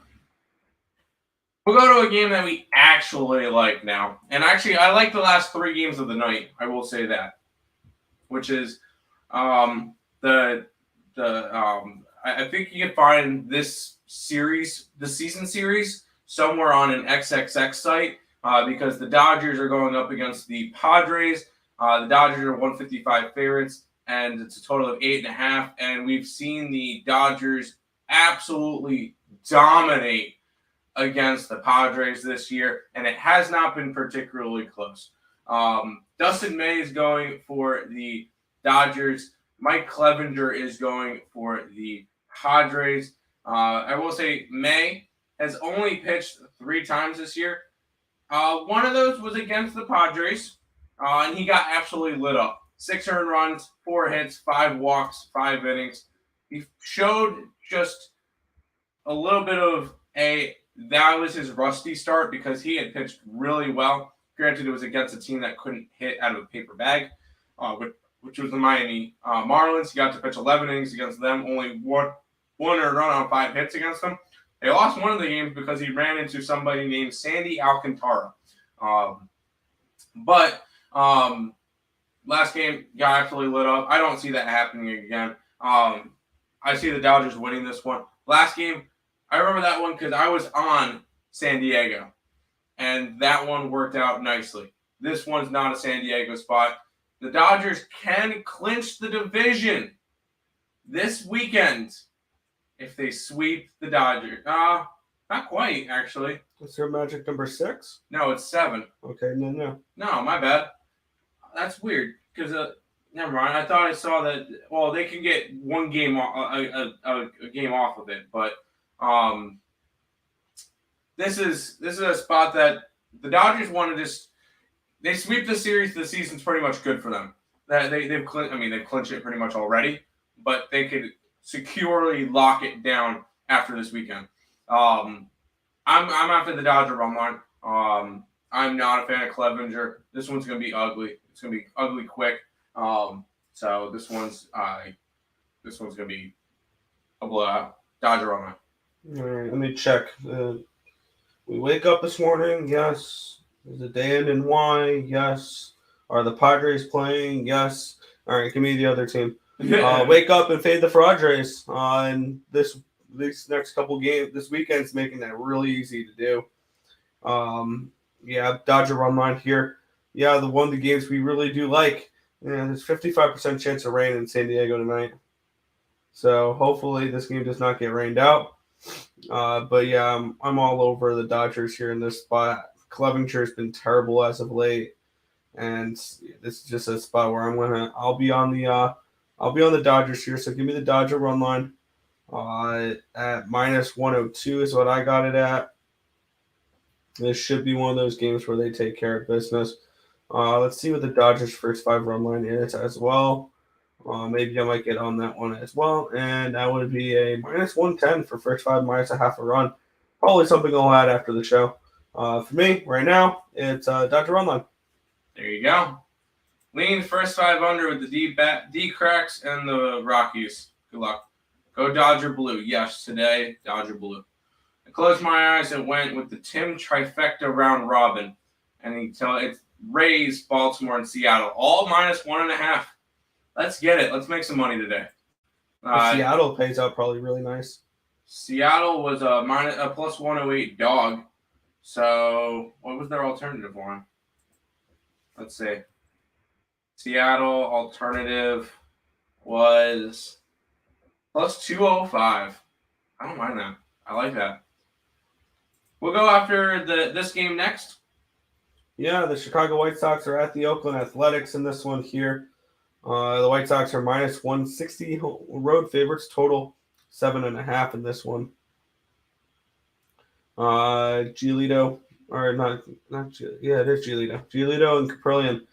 We'll go to a game that we actually like now. And actually, I like the last 3 games of the night. I will say that. Which is the I think you can find this series, the season series, somewhere on an XXX site because the Dodgers are going up against the Padres. The Dodgers are 155 favorites, and it's a total of 8.5. And we've seen the Dodgers absolutely dominate against the Padres this year, and it has not been particularly close. Dustin May is going for the Dodgers. Mike Clevenger is going for the Padres. I will say May has only pitched 3 times this year. One of those was against the Padres, and he got absolutely lit up. 6 earned runs, 4 hits, 5 walks, 5 innings. He showed just a little bit of that was his rusty start because he had pitched really well. Granted, it was against a team that couldn't hit out of a paper bag, which was the Miami Marlins. He got to pitch 11 innings against them, only one earned run on 5 hits against them. They lost one of the games because he ran into somebody named Sandy Alcantara. But last game got absolutely lit up. I don't see that happening again. I see the Dodgers winning this one. Last game, I remember that one because I was on San Diego, and that one worked out nicely. This one's not a San Diego spot. The Dodgers can clinch the division this weekend if they sweep the Dodgers. Not quite, actually. Is there magic number 6? No, it's 7. Okay, no. No, my bad. That's weird because never mind. I thought I saw that. Well, they can get one game a game off of it, but this is a spot that the Dodgers want to just. They sweep the series. The season's pretty much good for them. They've clinched it pretty much already, but they could securely lock it down after this weekend. I'm after the Dodger run line. I'm not a fan of Clevenger. This one's gonna be ugly. It's gonna be ugly quick. So this one's gonna be a blowout. Dodger run line. All right, let me check. We wake up this morning. Yes. Is the day end in Y? Yes. Are the Padres playing? Yes. All right, give me the other team. Wake up and fade the Padres. And this next couple games, this weekend's making that really easy to do. Dodger run line here. Yeah, one of the games we really do like. Yeah, there's 55% chance of rain in San Diego tonight. So hopefully this game does not get rained out. But yeah, I'm all over the Dodgers here in this spot. Clevenger's been terrible as of late, and this is just a spot where I'll be on the Dodgers here. So give me the Dodger run line at -102 is what I got it at. This should be one of those games where they take care of business. Let's see what the Dodgers' first 5 run line is as well. Maybe I might get on that one as well. And that would be a -110 for first 5, -0.5 a run. Probably something I'll add after the show. For me, right now, it's Dodger run line. There you go. Lean first 5 under with the D cracks and the Rockies. Good luck. Go Dodger blue. Yes, today, Dodger blue. I closed my eyes and went with the Tim trifecta round robin. And it's Rays, Baltimore, and Seattle. All -1.5. Let's get it. Let's make some money today. Seattle pays out probably really nice. Seattle was a +108 dog. So what was their alternative one? Let's see. Seattle alternative was +205. I don't mind that. I like that. We'll go after this game next. Yeah, the Chicago White Sox are at the Oakland Athletics in this one here. The White Sox are -160 road favorites, total 7.5 in this one. Giolito, or not Giolito. Yeah, it is Giolito. Giolito and Caprillion.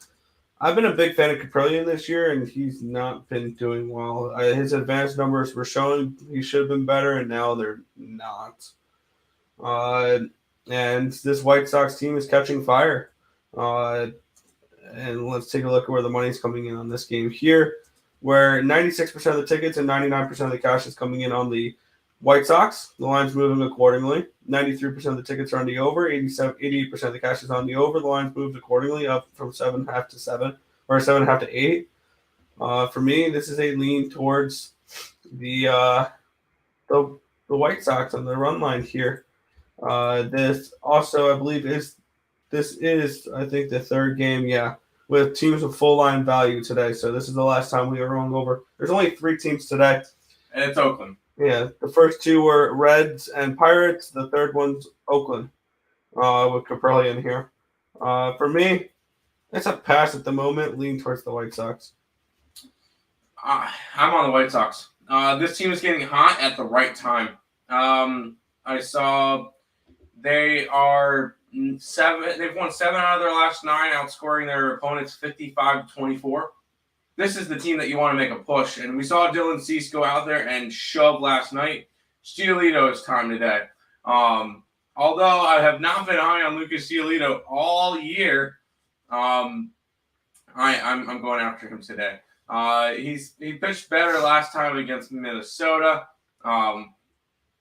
I've been a big fan of Caprillion this year, and he's not been doing well. His advanced numbers were showing he should have been better, and now they're not. And this White Sox team is catching fire. And let's take a look at where the money's coming in on this game here, where 96% of the tickets and 99% of the cash is coming in on the White Sox. The line's moving accordingly. 93% of the tickets are on the over. 88% of the cash is on the over. The line's moved accordingly, up from 7.5 to 7, or 7.5 to 8. For me, this is a lean towards the the White Sox on the run line here. This also, I believe, is I think the third game, with teams with full line value today. So this is the last time we are rolling over. There's only 3 teams today. And it's Oakland. Yeah, the first 2 were Reds and Pirates. The third one's Oakland, with Caprelli in here. For me, it's a pass at the moment, lean towards the White Sox. I'm on the White Sox. This team is getting hot at the right time. I saw they are 7. They've won 7 out of their last 9, outscoring their opponents 55-24. This is the team that you want to make a push. And we saw Dylan Cease go out there and shove last night. Giolito's time today. Although I have not been high on Lucas Giolito all year, I'm going after him today. He pitched better last time against Minnesota. I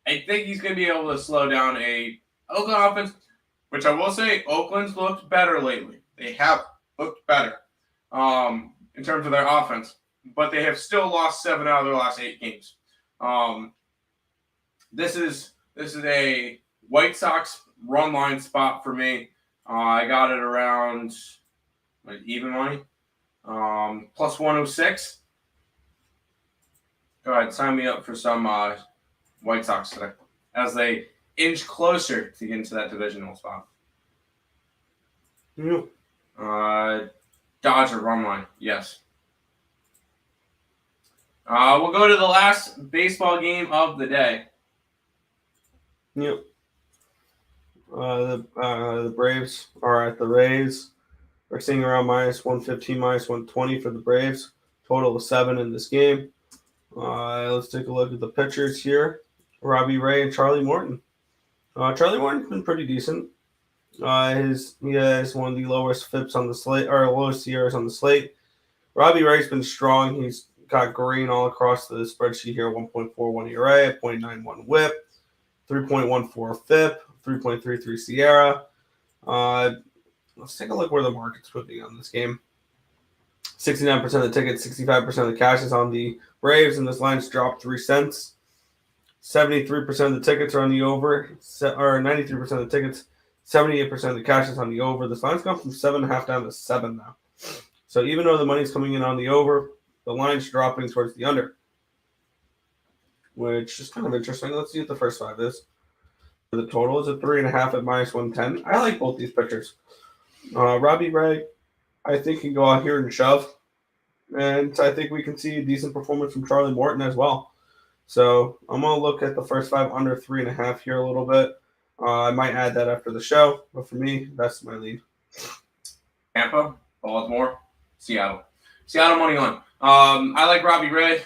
think he's going to be able to slow down a Oakland offense, which I will say Oakland's looked better lately. They have looked better in terms of their offense, but they have still lost 7 out of their last 8 games. This is a White Sox run line spot for me. I got it around even money, plus 106. Go ahead, sign me up for some White Sox today as they inch closer to get into that divisional spot. Yep. Dodger run line, yes. We'll go to the last baseball game of the day. Yep. The Braves are at the Rays. We're seeing around minus 115, minus 120 for the Braves. Total of 7 in this game. Let's take a look at the pitchers here. Robbie Ray and Charlie Morton. Charlie Morton's been pretty decent. He has one of the lowest FIPs on the slate, or lowest ERAs on the slate. Robbie Ray's been strong. He's got green all across the spreadsheet here. 1.41 ERA, 0.91 WHIP, 3.14 FIP, 3.33 SIERA. Let's take a look where the market's putting on this game. 69% of the tickets, 65% of the cash is on the Braves, and this line's dropped 3 cents. 73% of the tickets are on the over, or 93% of the tickets, 78% of the cash is on the over. This line's gone from 7.5 down to 7 now. So even though the money's coming in on the over, the line's dropping towards the under, which is kind of interesting. Let's see what the first 5 is. The total is at 3.5 at minus 110. I like both these pitchers. Robbie Ray, I think, can go out here and shove. And I think we can see a decent performance from Charlie Morton as well. So I'm going to look at the first 5 under 3.5 here a little bit. I might add that after the show. But for me, that's my lead. Tampa, Baltimore, Seattle. Seattle money line. I like Robbie Ray.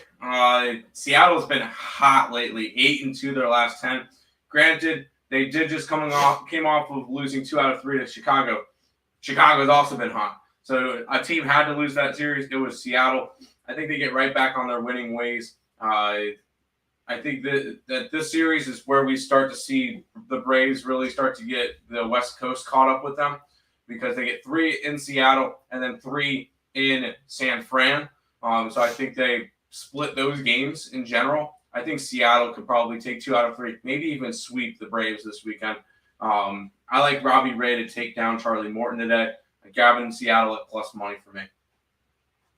Seattle's been hot lately. 8-2 their last 10. Granted, they did just came off of losing 2 out of 3 to Chicago. Chicago's also been hot. So a team had to lose that series. It was Seattle. I think they get right back on their winning ways. I think that this series is where we start to see the Braves really start to get the West Coast caught up with them, because they get 3 in Seattle and then 3 in San Fran. So I think they split those games in general. I think Seattle could probably take 2 out of 3, maybe even sweep the Braves this weekend. I like Robbie Ray to take down Charlie Morton today. Gavin in Seattle at plus money for me.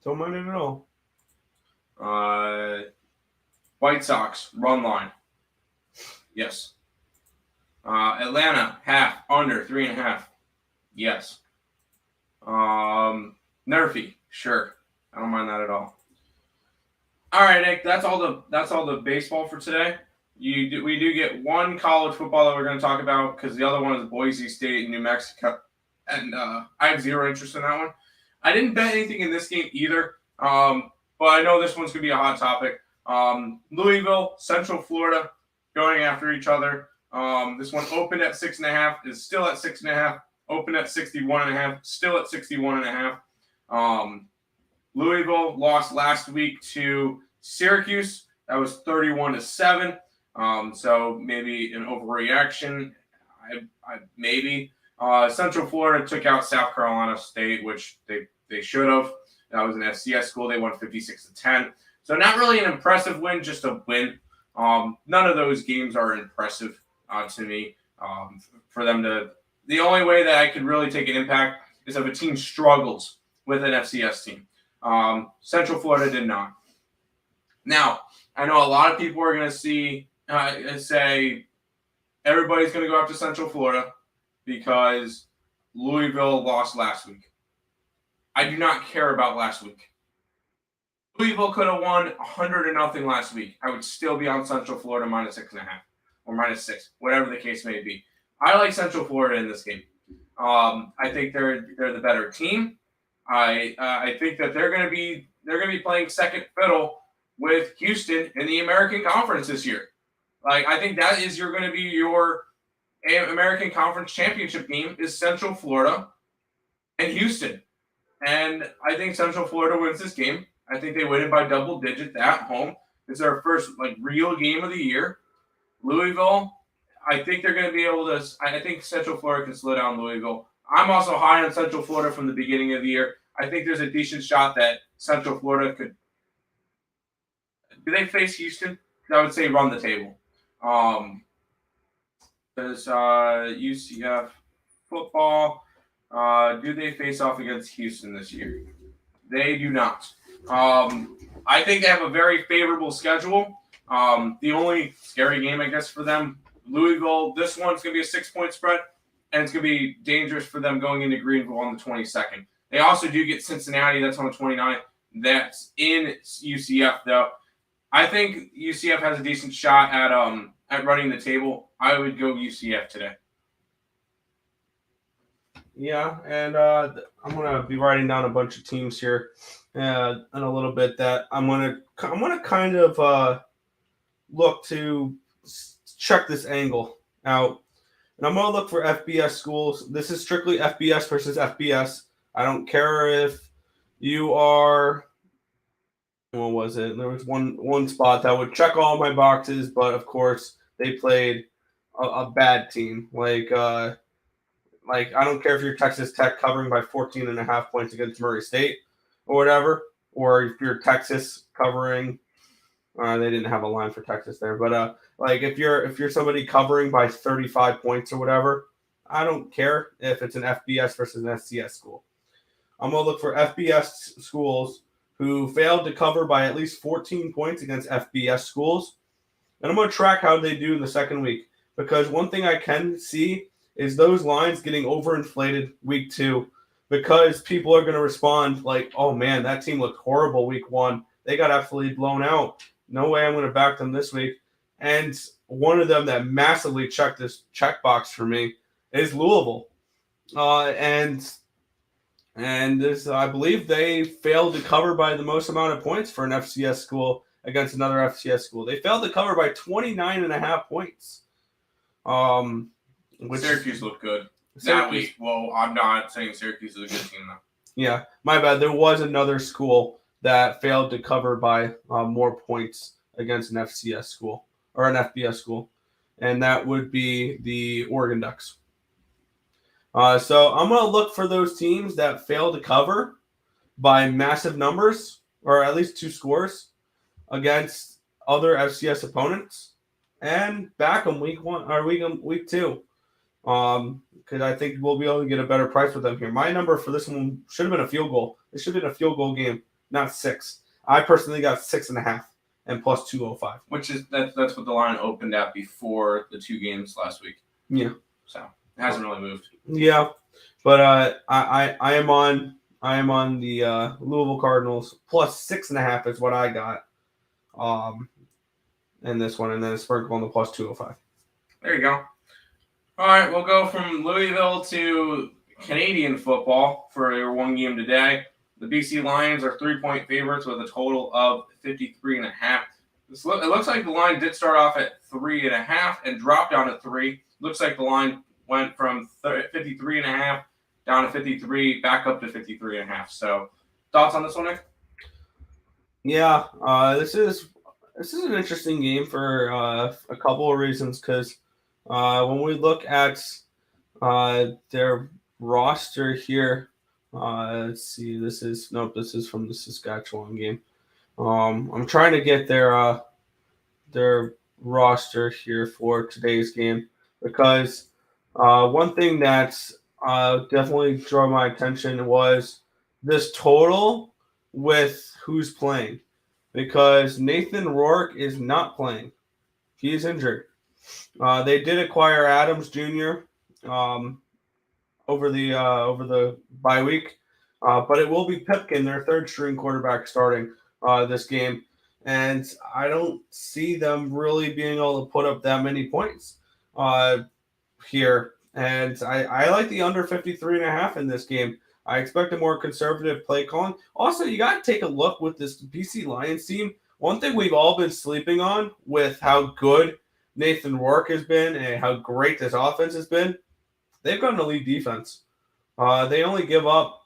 Don't mind it at all. White Sox, run line. Yes. Atlanta, half, under, 3.5. Yes. Nerfy, sure. I don't mind that at all. All right, Nick, that's all the baseball for today. We do get one college football that we're going to talk about, because the other one is Boise State and New Mexico. And I have zero interest in that one. I didn't bet anything in this game either, but I know this one's going to be a hot topic. Louisville, Central Florida, going after each other. This one opened at 6.5, is still at 6.5. Opened at 61.5, still at 61.5. Louisville lost last week to Syracuse. That was 31-7. So maybe an overreaction. Maybe. Central Florida took out South Carolina State, which they should have. That was an FCS school. They won 56-10. So not really an impressive win, just a win. None of those games are impressive to me. For them to, the only way that I could really take an impact is if a team struggles with an FCS team. Central Florida did not. Now, I know a lot of people are going to say everybody's going to go after Central Florida because Louisville lost last week. I do not care about last week. Louisville could have won 100-0 last week. I would still be on Central Florida -6.5 or -6, whatever the case may be. I like Central Florida in this game. I think they're the better team. I think that they're going to be playing second fiddle with Houston in the American Conference this year. Like, I think that is going to be your American Conference championship game is Central Florida and Houston. And I think Central Florida wins this game. I think they win it by double digits at home. It's their first real game of the year. Louisville, I think they're going to be able to. I think Central Florida can slow down Louisville. I'm also high on Central Florida from the beginning of the year. I think there's a decent shot that Central Florida could. Do they face Houston? I would say run the table. Does UCF football? Do they face off against Houston this year? They do not. I think they have a very favorable schedule. The only scary game, I guess, for them, Louisville, this one's going to be a 6-point spread, and it's going to be dangerous for them going into Greenville on the 22nd. They also do get Cincinnati. That's on the 29th. That's in UCF, though. I think UCF has a decent shot at running the table. I would go UCF today. Yeah, and I'm gonna be writing down a bunch of teams here in a little bit that I'm gonna kind of look to check this angle out, and I'm gonna look for FBS schools. This is strictly FBS versus FBS. I don't care if you are. What was it? There was one spot that would check all my boxes, but of course they played a bad team. Like I don't care if you're Texas Tech covering by 14.5 points against Murray State or whatever, or if you're Texas covering, they didn't have a line for Texas there, but if you're somebody covering by 35 points or whatever, I don't care if it's an FBS versus an FCS school. I'm gonna look for FBS schools who failed to cover by at least 14 points against FBS schools, and I'm gonna track how they do in the second week, because one thing I can see is those lines getting overinflated week 2, because people are going to respond like, oh man, that team looked horrible week 1. They got absolutely blown out. No way I'm going to back them this week. And one of them that massively checked this checkbox for me is Louisville. And this, I believe they failed to cover by the most amount of points for an FCS school against another FCS school. They failed to cover by 29.5 points. Syracuse looked good that week. Well, I'm not saying Syracuse is a good team, though. Yeah, my bad. There was another school that failed to cover by more points against an FCS school or an FBS school, and that would be the Oregon Ducks. So I'm going to look for those teams that fail to cover by massive numbers, or at least 2 scores, against other FCS opponents, and back them week 1 or week 2. Because I think we'll be able to get a better price with them here. My number for this one should have been a field goal. It should have been a field goal game, not 6. I personally got 6.5 and plus 205. Which is that's what the line opened at before the 2 games last week. Yeah. So it hasn't really moved. Yeah, but I am on the Louisville Cardinals plus 6.5 is what I got. In this one, and then a sprinkle on the plus 205. There you go. All right, we'll go from Louisville to Canadian football for your one game today. The BC Lions are 3-point favorites with a total of 53.5. It looks like the line did start off at 3.5 and dropped down to 3. Looks like the line went from 53.5 down to 53, back up to 53.5. So, thoughts on this one, Nick? Yeah, this is an interesting game for a couple of reasons, because when we look at their roster here, let's see. This is from the Saskatchewan game. I'm trying to get their roster here for today's game because one thing that's definitely drew my attention was this total with who's playing because Nathan Rourke is not playing. He's injured. They did acquire Adams Jr. Over the bye week, but it will be Pipkin, their third string quarterback, starting this game. And I don't see them really being able to put up that many points here. And I like the under 53.5 in this game. I expect a more conservative play calling. Also, you got to take a look with this BC Lions team. One thing we've all been sleeping on with how good Nathan Rourke has been and how great this offense has been, they've got an elite defense. They only give up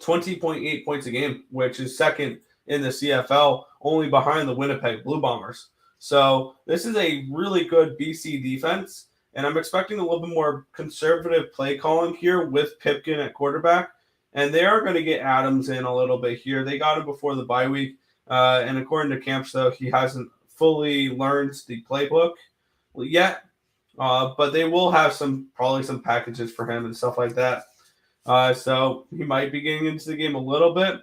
20.8 points a game, which is second in the CFL, only behind the Winnipeg Blue Bombers. So this is a really good BC defense, and I'm expecting a little bit more conservative play calling here with Pipkin at quarterback. And they are going to get Adams in a little bit here. They got him before the bye week, and according to camps, though, he hasn't fully learned the playbook yet. But they will have probably some packages for him and stuff like that. So he might be getting into the game a little bit.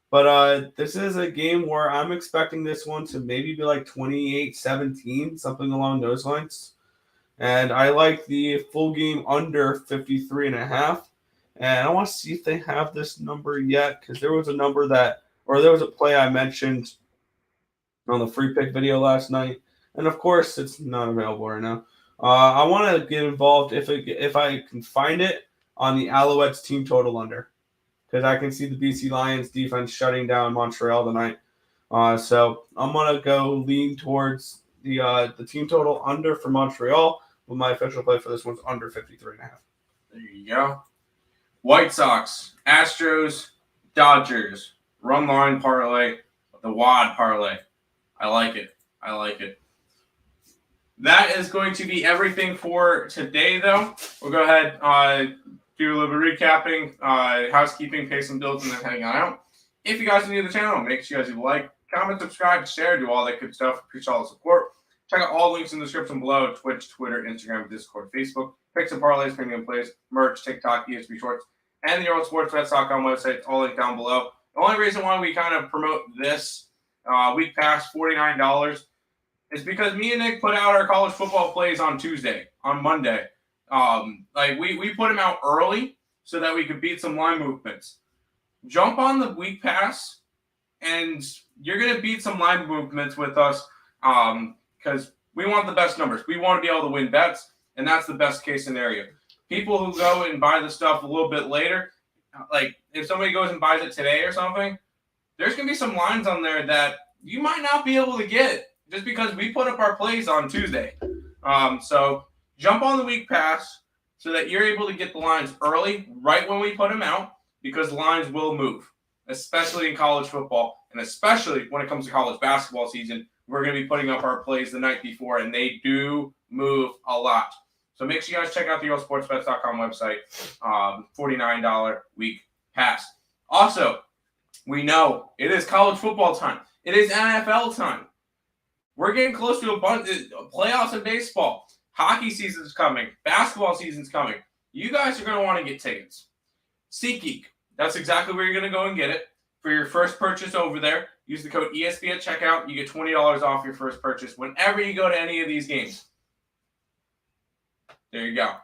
But this is a game where I'm expecting this one to maybe be like 28-17, something along those lines. And I like the full game under 53.5. And I want to see if they have this number yet, because there was a number there was a play I mentioned on the free pick video last night. And of course, it's not available right now. I want to get involved if I can find it on the Alouettes team total under, because I can see the BC Lions defense shutting down Montreal tonight. So I'm gonna go lean towards the team total under for Montreal. With my official play for this one's under 53.5. There you go. White Sox, Astros, Dodgers, run line parlay, the WAD parlay. I like it. That is going to be everything for today, though. We'll go ahead do a little bit of recapping, housekeeping, pay some bills, and then hang on out. If you guys are new to the channel, make sure you guys like, comment, subscribe, share, do all that good stuff. Appreciate all the support. Check out all the links in the description below: Twitch, Twitter, Instagram, Discord, Facebook, picks and parlays, premium plays, merch, TikTok, ESP Shorts, and the EarleSportsBets.com website. It's all linked down below. The only reason why we kind of promote this week pass, $49, is because me and Nick put out our college football plays on Monday. We put them out early so that we could beat some line movements. Jump on the week pass, and you're going to beat some line movements with us because we want the best numbers. We want to be able to win bets, and that's the best case scenario. People who go and buy the stuff a little bit later, like if somebody goes and buys it today or something, there's going to be some lines on there that you might not be able to get just because we put up our plays on Tuesday. So jump on the week pass so that you're able to get the lines early, right when we put them out, because lines will move, especially in college football, and especially when it comes to college basketball season. We're going to be putting up our plays the night before, and they do move a lot. So make sure you guys check out the EarleSportsBets.com website, $49 week pass. Also, we know it is college football time. It is NFL time. We're getting close to a bunch of playoffs in baseball. Hockey season's coming. Basketball season's coming. You guys are going to want to get tickets. SeatGeek. That's exactly where you're going to go and get it. For your first purchase over there, use the code ESP at checkout. You get $20 off your first purchase whenever you go to any of these games. There you go.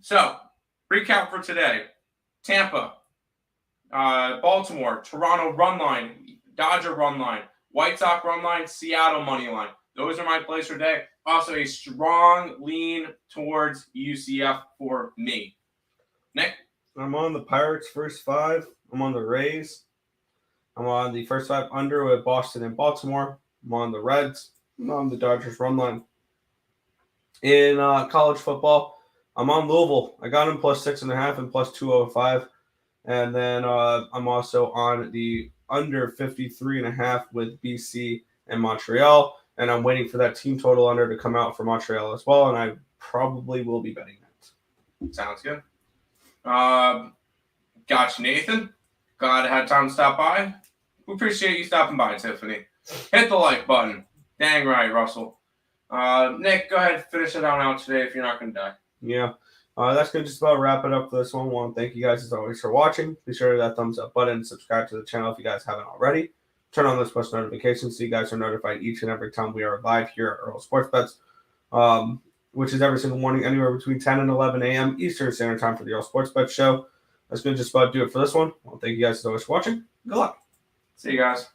So, recap for today. Tampa, Baltimore, Toronto run line, Dodger run line, White Sox run line, Seattle money line. Those are my plays for today. Also, a strong lean towards UCF for me. Nick? I'm on the Pirates first five. I'm on the Rays. I'm on the first five under with Boston and Baltimore. I'm on the Reds. I'm on the Dodgers run line. In college football, I'm on Louisville. I got them plus 6.5 and plus 205. And then I'm also on the under 53.5 with BC and Montreal. And I'm waiting for that team total under to come out for Montreal as well. And I probably will be betting that. Sounds good. Gotcha, Nathan. Glad I had time to stop by. We appreciate you stopping by, Tiffany. Hit the like button. Dang right, Russell. Nick, go ahead, finish it on out today if you're not going to die. Yeah. That's going to just about wrap it up for this one. I want to thank you guys as always for watching. Be sure to hit that thumbs up button and subscribe to the channel if you guys haven't already. Turn on those push notifications so you guys are notified each and every time we are live here at Earle Sports Bets, which is every single morning, anywhere between 10 and 11 a.m. Eastern Standard Time for the Earle Sports Bets show. That's going to just about do it for this one. Well, thank you guys so much for watching. Good luck. See you guys.